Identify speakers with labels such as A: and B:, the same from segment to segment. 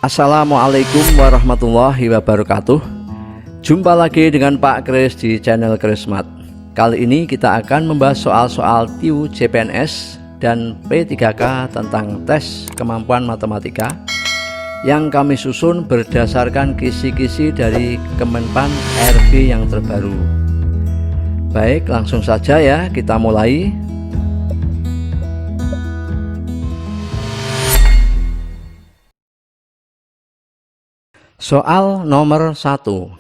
A: Assalamualaikum warahmatullahi wabarakatuh. Jumpa lagi dengan Pak Kris di channel Krismat. Kali ini kita akan membahas soal-soal TIW CPNS dan P3K tentang tes kemampuan matematika yang kami susun berdasarkan kisi-kisi dari Kemenpan RB yang terbaru. Baik, langsung saja ya kita mulai. Soal nomor 1.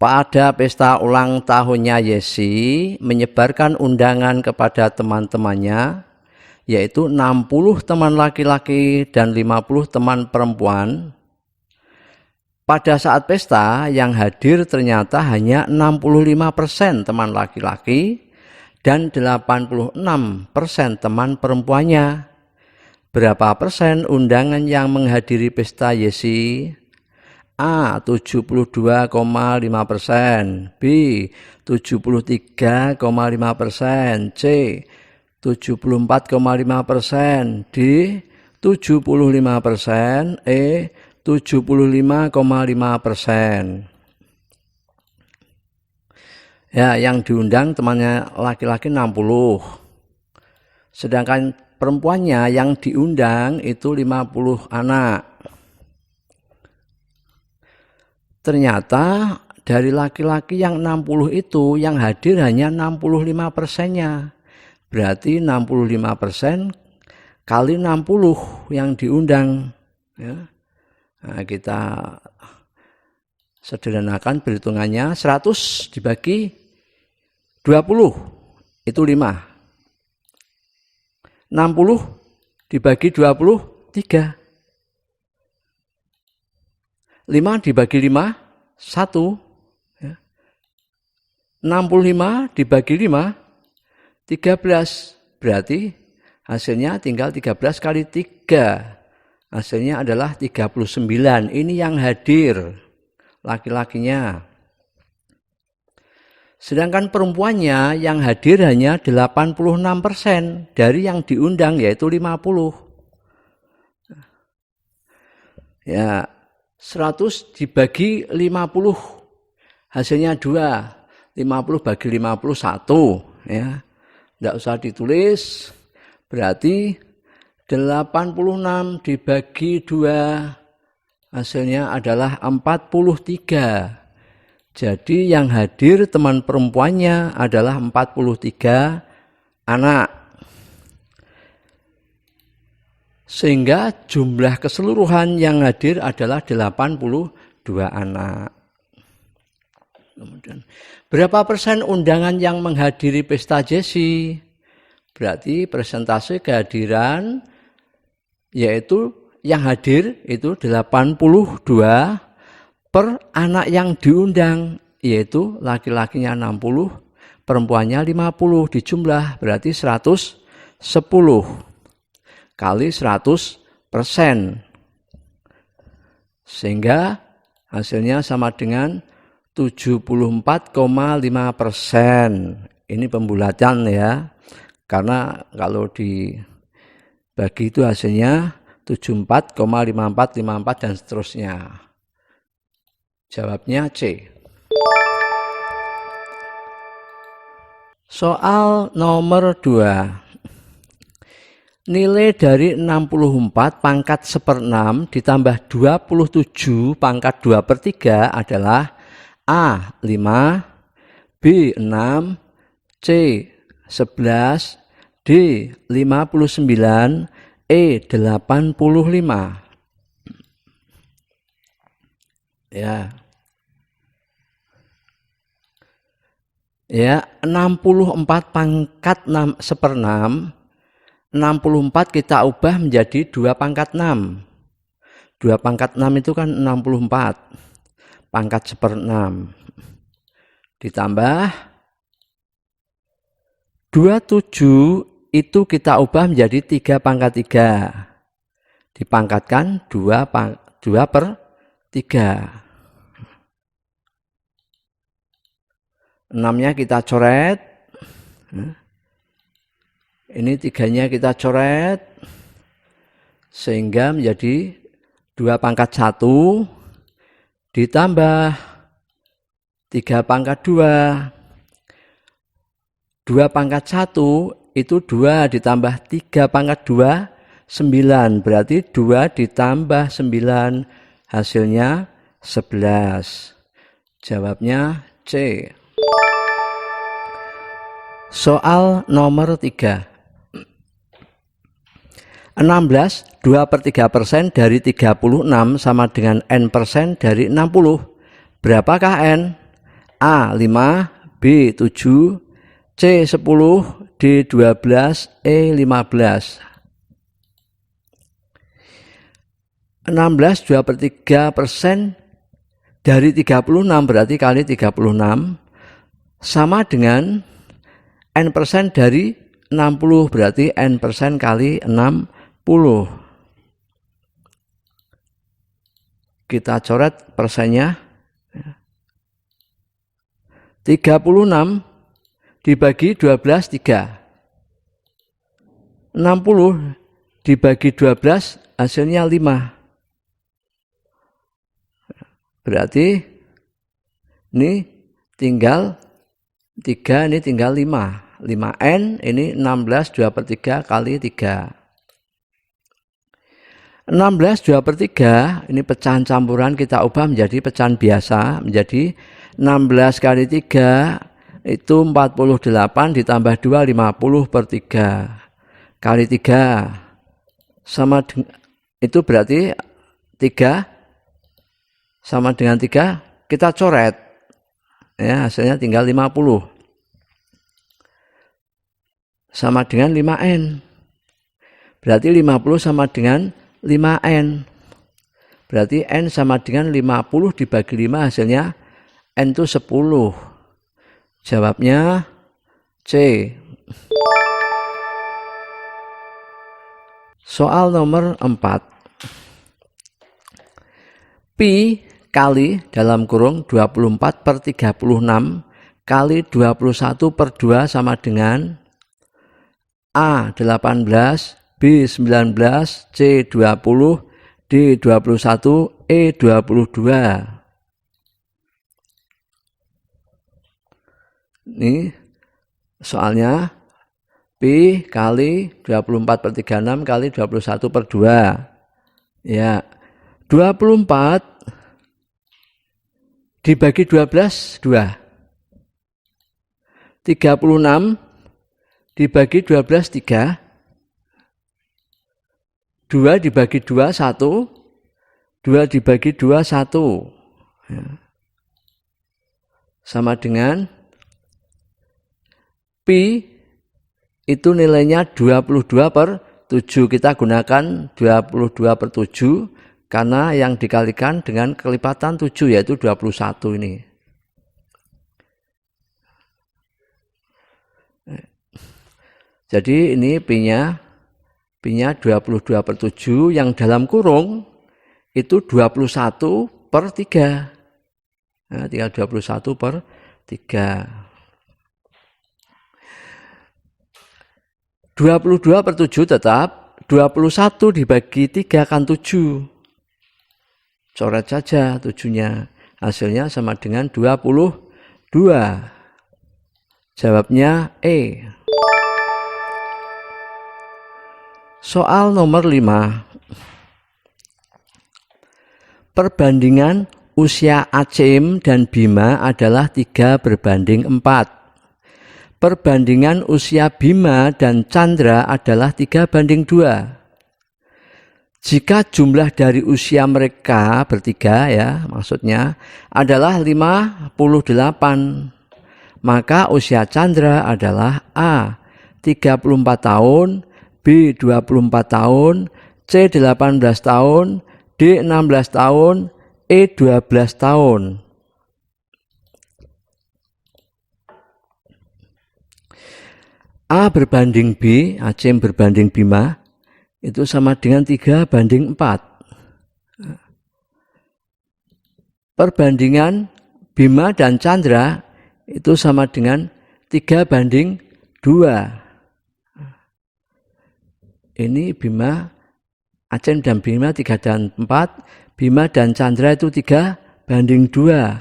A: Pada pesta ulang tahunnya Yesi menyebarkan undangan kepada teman-temannya, yaitu 60 teman laki-laki dan 50 teman perempuan. Pada saat pesta yang hadir ternyata hanya 65% teman laki-laki dan 86% teman perempuannya. Berapa persen undangan yang menghadiri pesta Yesi? A. 72,5%, B. 73,5%, C. 74,5%, D. 75%, E. 75,5%. Ya, yang diundang temannya laki-laki 60. Sedangkan perempuannya yang diundang itu 50 anak. Ternyata dari laki-laki yang 60 itu yang hadir hanya 65%-nya. Berarti 65% kali 60 yang diundang. Ya. Nah, kita sederhanakan perhitungannya, 100 dibagi 20 itu 5. 60 dibagi 20, 3. 5 dibagi 5, 1. 65 dibagi 5, 13. Berarti hasilnya tinggal 13 kali 3. Hasilnya adalah 39. Ini yang hadir laki-lakinya. Sedangkan perempuannya yang hadir hanya 86% dari yang diundang, yaitu 50. Ya, 100 dibagi 50 hasilnya 2. 50 bagi 50 1 ya. Enggak usah ditulis. Berarti 86 dibagi 2 hasilnya adalah 43. Jadi yang hadir teman perempuannya adalah 43 anak. Sehingga jumlah keseluruhan yang hadir adalah 82 anak. Kemudian, berapa persen undangan yang menghadiri pesta Yesi? Berarti persentase kehadiran yaitu yang hadir itu 82 per anak yang diundang, yaitu laki-lakinya 60, perempuannya 50 dijumlah, berarti 110 kali 100%. Sehingga hasilnya sama dengan 74,5%. Ini pembulatan ya, karena kalau dibagi itu hasilnya 74,5454 dan seterusnya. Jawabnya C. Soal nomor 2. Nilai dari 64 pangkat 1/6 ditambah 27 pangkat 2/3 adalah A. 5, B. 6, C. 11, D. 59, E. 85. Ya. Ya, 64 pangkat 1/6. 64 kita ubah menjadi 2 pangkat 6. 2 pangkat 6 itu kan 64. Pangkat 1/6. Ditambah 27 itu kita ubah menjadi 3 pangkat 3. Dipangkatkan 2/3. 6-nya kita coret. Ini 3-nya kita coret. Sehingga menjadi 2 pangkat 1 ditambah 3 pangkat 2. 2 pangkat 1 itu 2 ditambah 3 pangkat 2, 9. Berarti 2 ditambah 9 hasilnya 11. Jawabnya C. Soal nomor 3. 16, 2/3% dari 36 sama dengan N% dari 60. Berapakah N? A. 5, B. 7, C. 10, D. 12, E. 15. 16, 2/3% dari 36 berarti kali 36 sama dengan N% dari 60 berarti N% kali 60. Kita coret persennya. 36 dibagi 12, 3. 60 dibagi 12 hasilnya 5. Berarti ini tinggal 3, ini tinggal 5. 5N ini 16 2/3 kali 3. 16 2/3 ini pecahan campuran kita ubah menjadi pecahan biasa, menjadi 16 kali 3 itu 48 ditambah 2 50/3 kali 3 sama itu berarti 3 sama dengan 3 kita coret ya, hasilnya tinggal 50 sama dengan 5N. Berarti 50 sama dengan 5N. Berarti N sama dengan 50 dibagi 5 hasilnya N itu 10. Jawabnya C. Soal nomor 4. Pi kali dalam kurung 24/36 kali 21/2 sama dengan A. 18, B. 19, C. 20, D. 21, E. 22. Ini soalnya Pi kali 24/36 kali 21/2. Ya, 24 dibagi 12, 2. 36 dibagi 12, 3. 2 dibagi 2, 1. 2 dibagi 2, 1. Ya. Sama dengan Pi itu nilainya 22/7. Kita gunakan 22/7 karena yang dikalikan dengan kelipatan 7 yaitu 21 ini. Jadi ini Pi-nya 22/7 yang dalam kurung itu 21/3. Nah, tinggal 21/3. 22/7 tetap 21 dibagi 3 kan 7. Coret saja 7-nya. Hasilnya sama dengan 22. Jawabnya E. Soal nomor 5. Perbandingan usia Acem dan Bima adalah 3/4. Perbandingan usia Bima dan Chandra adalah 3/2. Jika jumlah dari usia mereka bertiga ya, maksudnya adalah 58, maka usia Chandra adalah A. 34 tahun, B. 24 tahun, C. 18 tahun, D. 16 tahun, E. 12 tahun. A berbanding B, Acem berbanding Bima, itu sama dengan 3/4. Perbandingan Bima dan Chandra itu sama dengan 3/2. Ini Bima Aceh dan Bima 3 dan 4, Bima dan Chandra itu 3:2.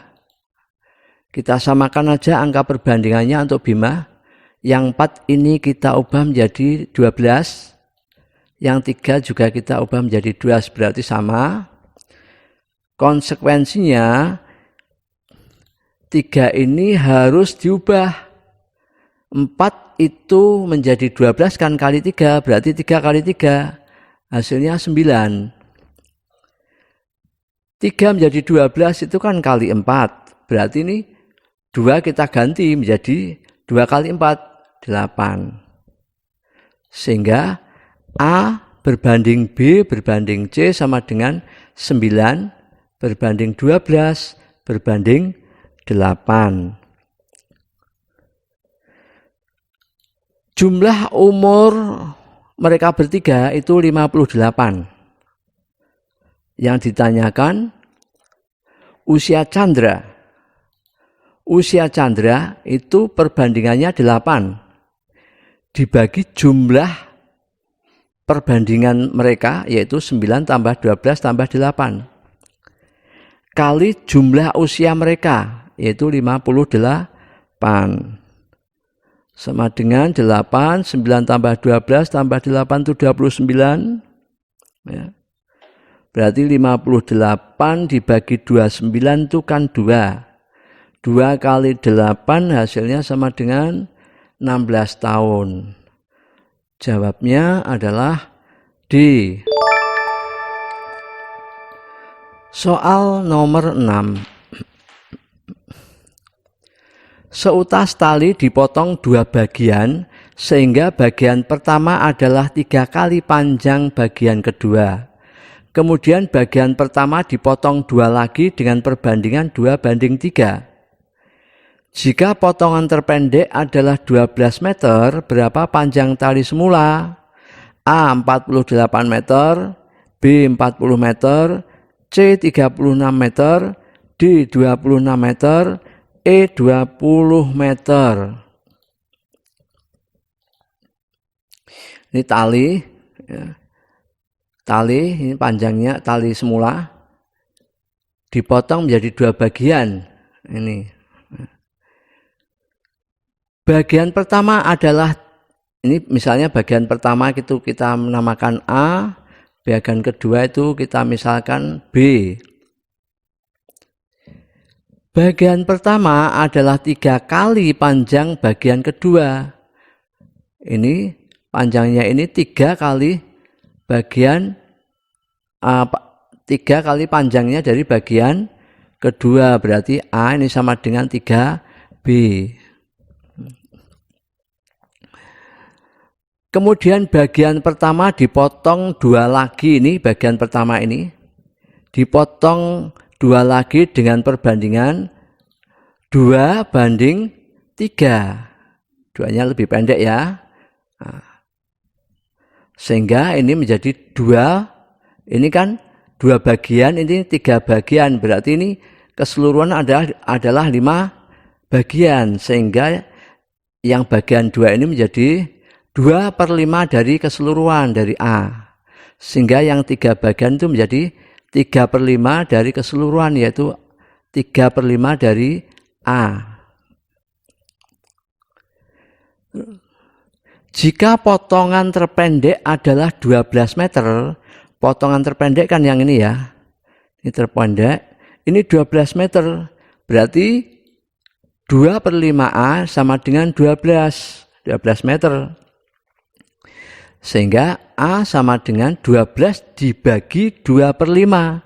A: Kita samakan aja angka perbandingannya untuk Bima. Yang 4 ini kita ubah menjadi 12. Yang 3 juga kita ubah menjadi 12, berarti sama. Konsekuensinya 3 ini harus diubah. 4 itu menjadi 12 kan kali 3, berarti 3 kali 3. Hasilnya 9. 3 menjadi 12 itu kan kali 4. Berarti ini 2 kita ganti menjadi 2 kali 4, 8. Sehingga A berbanding B berbanding C sama dengan 9 berbanding 12 berbanding 8. Jumlah umur mereka bertiga itu 58. Yang ditanyakan usia Chandra. Usia Chandra itu perbandingannya 8. Dibagi jumlah perbandingan mereka yaitu 9 tambah 12 tambah 8. Kali jumlah usia mereka yaitu 58. Sama dengan 8, 9 tambah 12 tambah 8 itu 29. Ya. Berarti 58 dibagi 29 itu kan 2. 2 kali 8 hasilnya sama dengan 16 tahun. Jawabnya adalah D. Soal nomor 6. Seutas tali dipotong 2 bagian sehingga bagian pertama adalah 3 kali panjang bagian kedua. Kemudian bagian pertama dipotong 2 lagi dengan perbandingan 2:3. Jika potongan terpendek adalah 12 meter, berapa panjang tali semula? A 48 meter, B 40 meter, C 36 meter, D 26 meter, E 20 meter. Ini tali, ya. Tali ini panjangnya tali semula dipotong menjadi 2 bagian. Ini bagian pertama adalah ini misalnya bagian pertama itu kita menamakan A, bagian kedua itu kita misalkan B. Bagian pertama adalah 3 kali panjang bagian kedua. Ini panjangnya ini 3 kali bagian 3 kali panjangnya dari bagian kedua. Berarti A ini sama dengan 3B. Kemudian bagian pertama dipotong 2 lagi, ini bagian pertama ini dipotong 2 lagi dengan perbandingan 2:3. 2-nya lebih pendek ya. Nah, sehingga ini menjadi 2, ini kan 2 bagian, ini 3 bagian. Berarti ini keseluruhan adalah 5 bagian. Sehingga yang bagian 2 ini menjadi 2/5 dari keseluruhan dari A. Sehingga yang 3 bagian itu menjadi 3/5 dari keseluruhan, yaitu 3/5 dari A. Jika potongan terpendek adalah 12 meter, potongan terpendek kan yang ini ya, ini terpendek, ini 12 meter, berarti 2/5 A sama dengan 12 meter. Sehingga A sama dengan 12 dibagi 2/5.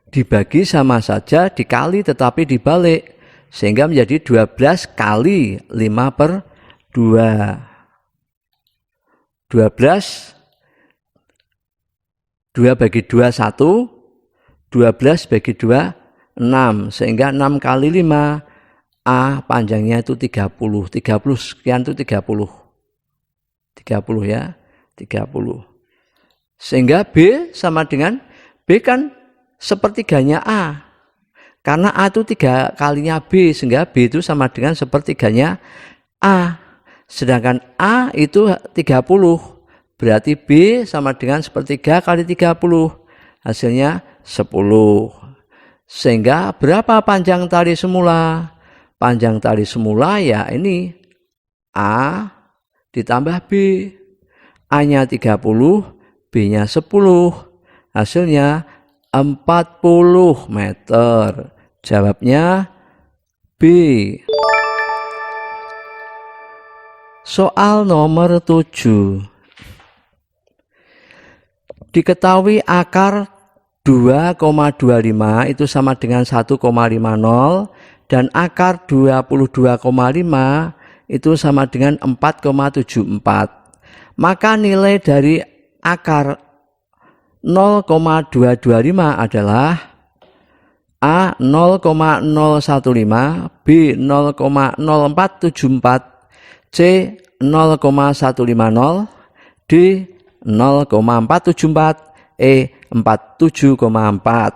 A: Dibagi sama saja dikali tetapi dibalik. Sehingga menjadi 12 kali 5/2. 12, 2 bagi 2, 1. 12 bagi 2, 6. Sehingga 6 kali 5, A panjangnya itu 30. 30 sekian itu 30. 30 ya. 30. Sehingga B sama dengan, B kan sepertiganya A. Karena A itu 3 kalinya B, sehingga B itu sama dengan sepertiganya A. Sedangkan A itu 30, Berarti B sama dengan sepertiga kali 30. Hasilnya 10. Sehingga berapa panjang tali semula? Panjang tali semula ya ini A ditambah B. A-nya 30, B-nya 10. Hasilnya 40 meter. Jawabnya B. Soal nomor 7. Diketahui akar 2,25 itu sama dengan 1,50 dan akar 22,5 itu sama dengan 4,74. Maka nilai dari akar 0,225 adalah A 0,015, B 0,0474, C 0,150, D 0,474, E 47,4.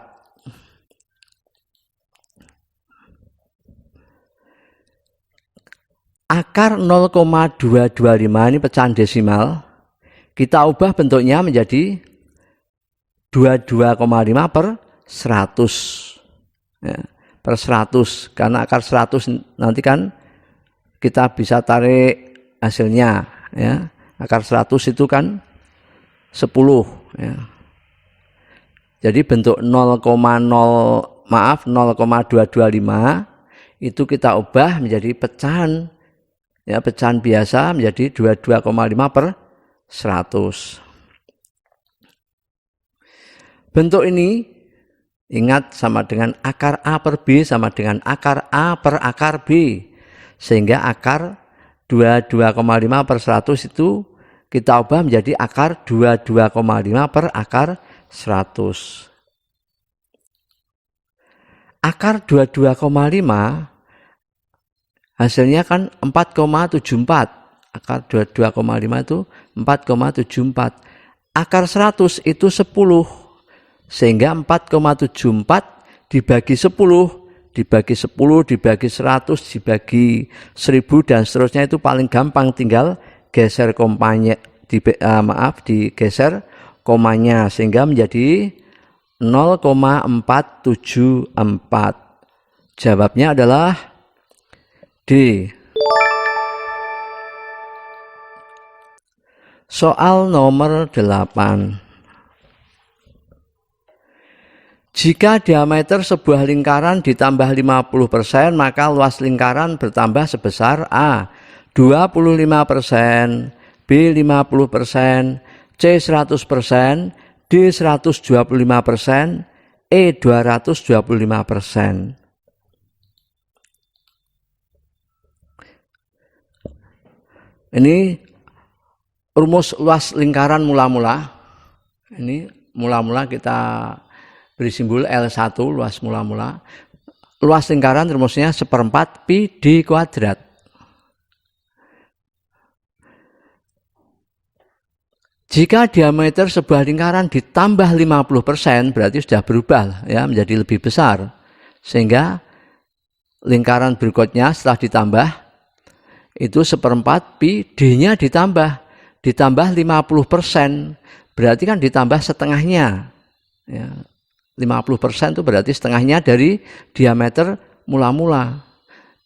A: Akar 0,225 ini pecahan desimal. Kita ubah bentuknya menjadi 22,5 per 100. Ya, per 100. Karena akar 100 nanti kan kita bisa tarik hasilnya. Ya. Akar 100 itu kan 10. Ya. Jadi bentuk 0,225 itu kita ubah menjadi pecahan. Ya, pecahan biasa menjadi 22,5 per 100. Bentuk ini ingat sama dengan akar A per B sama dengan akar A per akar B. Sehingga akar 22,5 per 100 itu kita ubah menjadi akar 22,5 per akar 100. Akar 22,5 hasilnya kan 4,74. Akar 22,5 itu 4,74. Akar 100 itu 10. Sehingga 4,74 dibagi 10, dibagi 10, dibagi 100, dibagi 1000 dan seterusnya itu paling gampang, tinggal geser komanya, digeser komanya sehingga menjadi 0,474. Jawabnya adalah D. Soal nomor 8. Jika diameter sebuah lingkaran ditambah 50%, maka luas lingkaran bertambah sebesar A 25%, B 50%, C 100%, D 125%, E 225%. Ini rumus luas lingkaran mula-mula. Ini mula-mula kita beri simbol L1, luas mula-mula. Luas lingkaran rumusnya 1/4 pi d kuadrat. Jika diameter sebuah lingkaran ditambah 50% berarti sudah berubah ya menjadi lebih besar. Sehingga lingkaran berikutnya setelah ditambah itu 1/4 pi d-nya ditambah 50%, berarti kan ditambah setengahnya. Ya, 50% itu berarti setengahnya dari diameter mula-mula.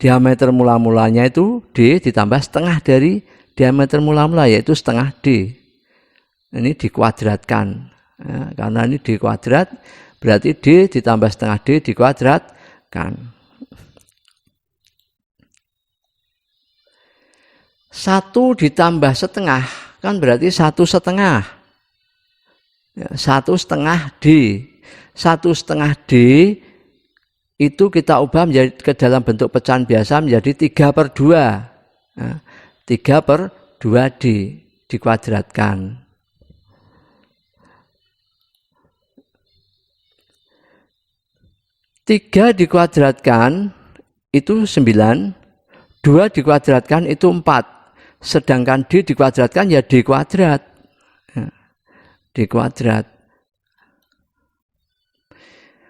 A: Diameter mula-mulanya itu D ditambah setengah dari diameter mula-mula yaitu setengah D. Ini dikuadratkan. Ya, karena ini D kuadrat berarti D ditambah setengah D dikuadratkan. 1 ditambah setengah kan berarti 1/2. Ya, 1/2 D. 1/2 D itu kita ubah menjadi ke dalam bentuk pecahan biasa menjadi 3/2. Nah, 3/2 D dikuadratkan. 3 dikuadratkan itu 9, 2 dikuadratkan itu 4. Sedangkan D dikuadratkan ya D kuadrat. Ya, D kuadrat.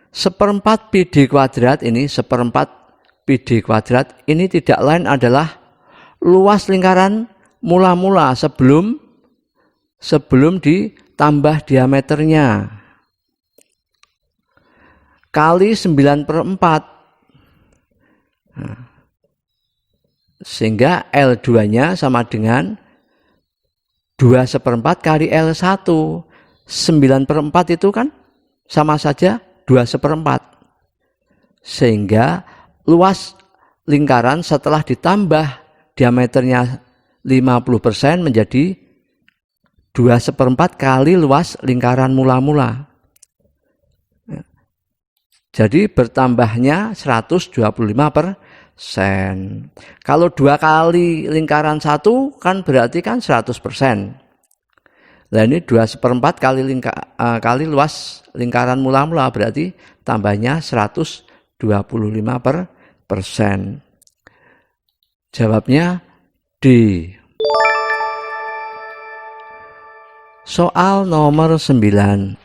A: 1/4 pi d kuadrat ini 1/4 pi d kuadrat ini tidak lain adalah luas lingkaran mula-mula sebelum sebelum ditambah diameternya kali 9/4. Nah, sehingga L2-nya sama dengan 2/4 kali L1. 9/4 itu kan sama saja 2/4. Sehingga luas lingkaran setelah ditambah diameternya 50% menjadi 2/4 kali luas lingkaran mula-mula. Jadi bertambahnya 125%. Kalau 2 kali lingkaran 1 kan berarti kan 100%. Nah ini 2/4 kali luas lingkaran mula-mula berarti tambahnya 125%. Jawabnya D. Soal nomor 9.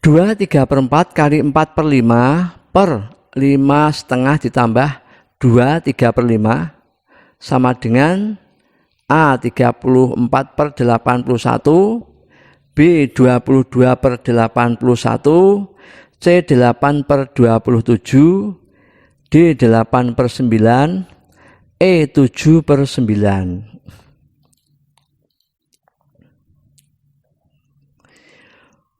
A: 2/3/4 kali 4/5 per 5,5 ditambah 2/3/5 sama dengan A 34/81, B 22/81, C 8/27, D 8/9, E 7/9.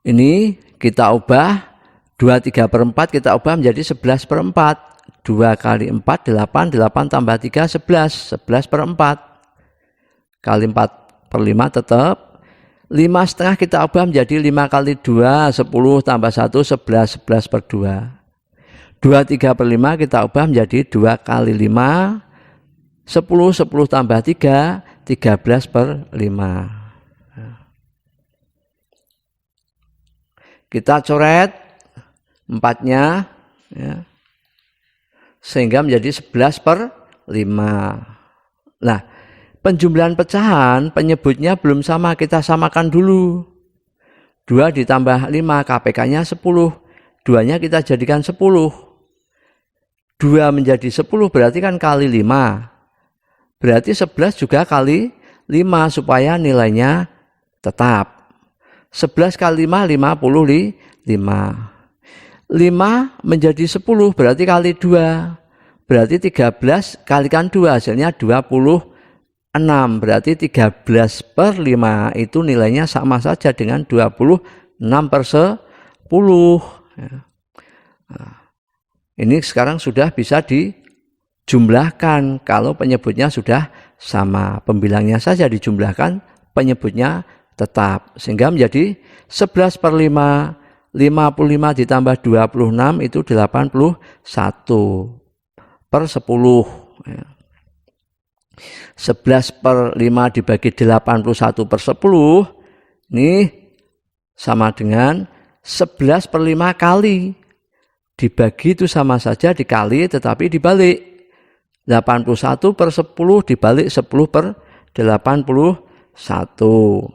A: Ini kita ubah 2/3/4 kita ubah menjadi 11/4. 2 kali 4 8, 8 tambah 3 11, 11/4. Kali 4/5 tetap. 5,5 kita ubah menjadi 5 kali 2 10 tambah 1 11, 11/2. 2/3/5 kita ubah menjadi 2 kali 5 10, 10 tambah 3 13/5. Kita coret 4-nya ya, sehingga menjadi 11/5. Nah, penjumlahan pecahan penyebutnya belum sama, kita samakan dulu. 2 ditambah 5, KPK-nya 10. 2-nya kita jadikan 10. 2 menjadi 10 berarti kan kali 5. Berarti 11 juga kali 5 supaya nilainya tetap. 11 kali 5, 55. 5 menjadi 10 berarti kali 2. Berarti 13 kalikan 2 hasilnya 26. Berarti 13/5 itu nilainya sama saja dengan 26/10. Nah, ini sekarang sudah bisa dijumlahkan kalau penyebutnya sudah sama. Pembilangnya saja dijumlahkan, penyebutnya tetap, sehingga menjadi 11/5. 55 ditambah 26 itu 81/10. 11/5 dibagi 81/10 ini sama dengan 11/5 kali. Dibagi itu sama saja dikali tetapi dibalik. 81/10 dibalik 10/81.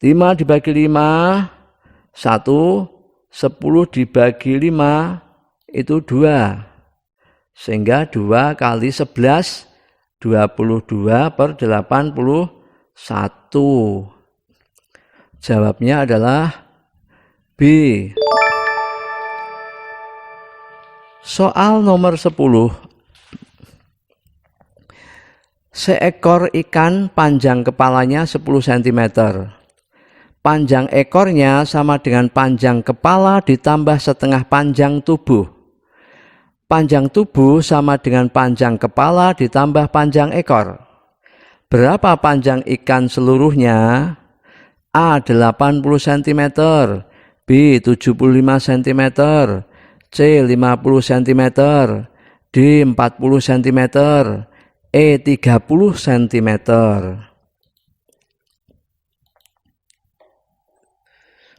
A: 5 dibagi 5, 1, 10 dibagi 5, itu 2. Sehingga 2 kali 11, 22/81. Jawabnya adalah B. Soal nomor 10. Seekor ikan panjang kepalanya 10 cm. Panjang ekornya sama dengan panjang kepala ditambah setengah panjang tubuh. Panjang tubuh sama dengan panjang kepala ditambah panjang ekor. Berapa panjang ikan seluruhnya? A 80 cm, B 75 cm, C 50 cm, D 40 cm, E 30 cm.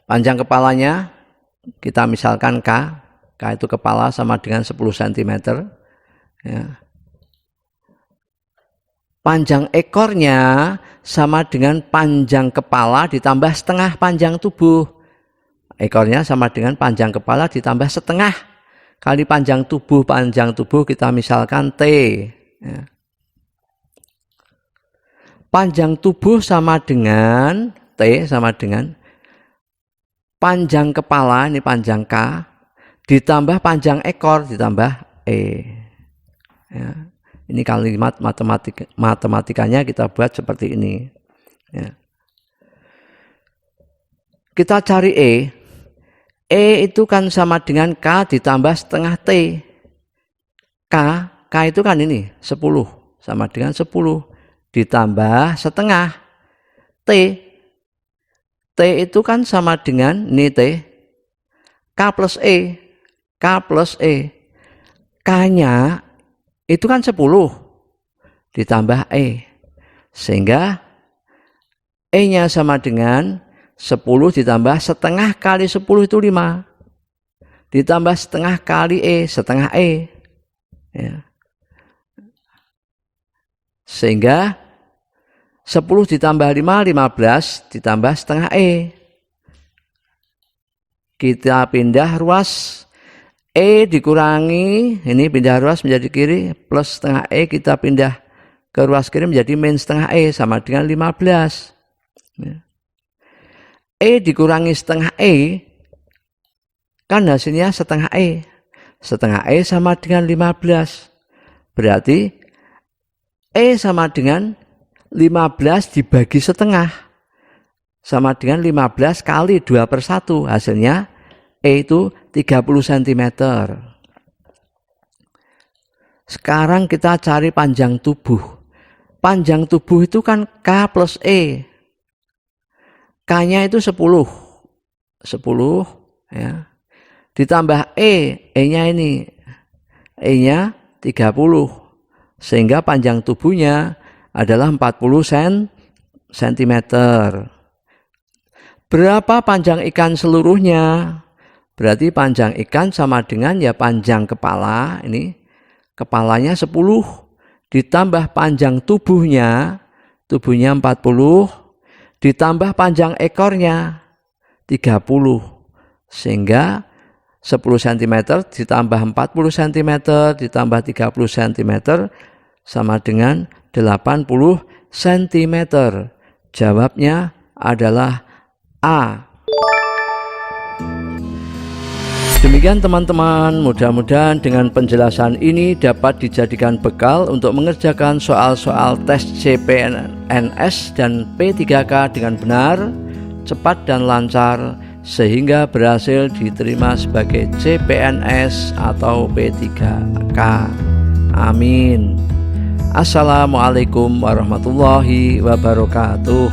A: Panjang kepalanya kita misalkan K itu kepala sama dengan 10 cm. Ya. Panjang ekornya sama dengan panjang kepala ditambah setengah panjang tubuh. Ekornya sama dengan panjang kepala ditambah setengah kali panjang tubuh. Panjang tubuh kita misalkan T. Ya. Panjang tubuh sama dengan T sama dengan panjang kepala, ini panjang K, ditambah panjang ekor ditambah E. Ya. Ini kalimat matematikanya kita buat seperti ini. Ya. Kita cari E. E itu kan sama dengan K ditambah setengah T. K itu kan ini 10 sama dengan 10 ditambah setengah T. T itu kan sama dengan ini T, K plus E. K-nya itu kan 10 ditambah E. Sehingga E-nya sama dengan 10 ditambah setengah kali 10 itu 5. Ditambah setengah kali E, setengah E. Ya. Sehingga 10 ditambah 5, 15 ditambah setengah E. Kita pindah ruas, E dikurangi, ini pindah ruas menjadi kiri, plus setengah E kita pindah ke ruas kiri menjadi min setengah E sama dengan 15. Ya. E dikurangi setengah E, kan hasilnya setengah E. Setengah E sama dengan 15. Berarti E sama dengan 15 dibagi setengah sama dengan 15 kali 2/1. Hasilnya E itu 30 cm. Sekarang kita cari panjang tubuh. Panjang tubuh itu kan K plus E. K-nya itu 10 ya. Ditambah E, E-nya ini. E-nya 30. Sehingga panjang tubuhnya adalah 40 cm. Berapa panjang ikan seluruhnya? Berarti panjang ikan sama dengan ya panjang kepala, ini kepalanya 10 ditambah panjang tubuhnya 40 ditambah panjang ekornya 30. Sehingga 10 cm ditambah 40 cm ditambah 30 cm sama dengan 80 cm. Jawabnya adalah A. Demikian teman-teman, mudah-mudahan dengan penjelasan ini dapat dijadikan bekal untuk mengerjakan soal-soal tes CPNS dan P3K dengan benar, cepat dan lancar, sehingga berhasil diterima sebagai CPNS atau P3K. Amin. Assalamualaikum warahmatullahi wabarakatuh.